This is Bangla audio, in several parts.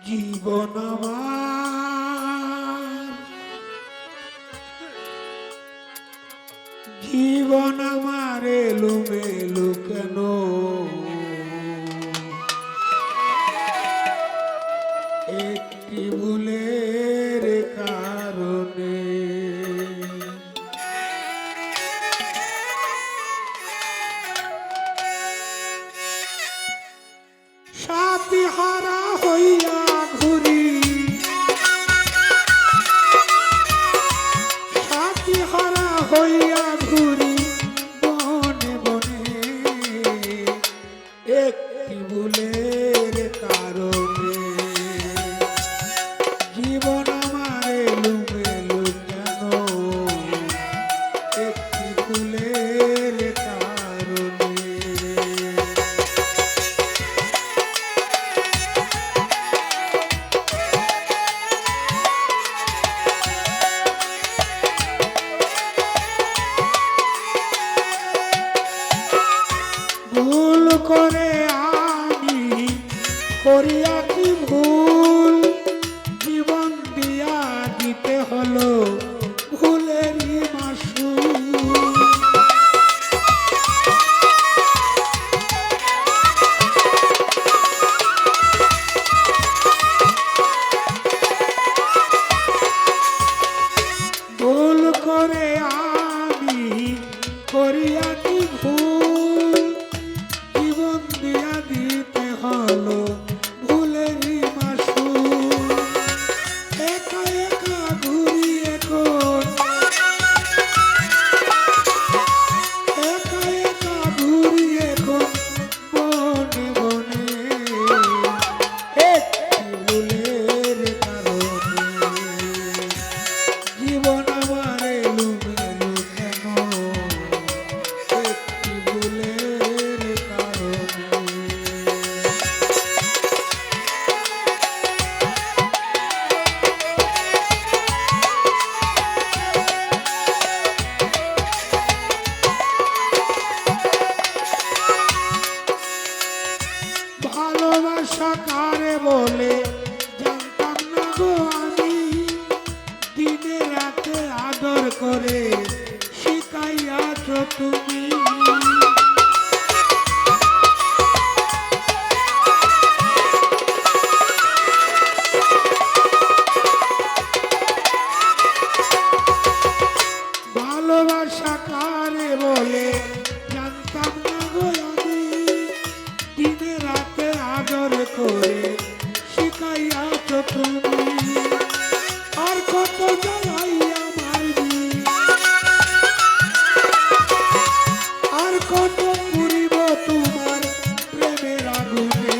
জীবন আমার, জীবন আমার এলোমেলো কেন? একটি ভুলের কারণে। সাথী হারা হইয়া ঘুরি, সাথী হারা হইয়া ঘুরি বনে বনে, একটি ভুলের কারণে। জীবন আমার এলোমেলো কেন? একটি ভুলের কারণে। ভুল করে আমি করিয়া কি ভুল, জীবন দিয়া দিতে হলো ভুলেরই মাসুল। ভুল করে আমি করিয়া কি ভুল, জীবন দিয়া দিতে হলো ভুলেরই মাসুল। একা একা ঘুরি এখন, একা একা ঘুরি এখন বনে বনে, একটি ভুলের কারণে। জীবন আমার এলোমেলো কেন? একটি ভুলের কারণে। ভালোবাসা কারে বলে জানতাম না গো আমি, দিনে রাতে আদর করে শিখাইয়াছ তুমি। ভালোবাসা কারে বলে জানতাম না গো আমি, দিনে রাতে আদর করে শিখাইয়াছ তুমি। আর কত জ্বালাইয়া মারবি, আর কত পুরিব তোমার প্রেমের আগুনে,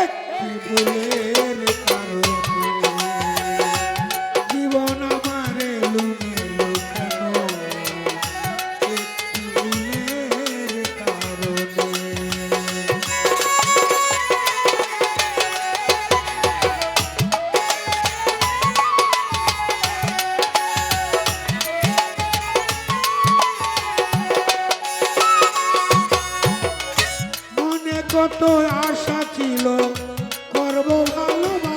একটি ভুলের কারণে। জীবন আমার এলোমেলো কেন? একটি ভুলের কারণে। মনে কত আশা ছিল, করব ভালোবাসা,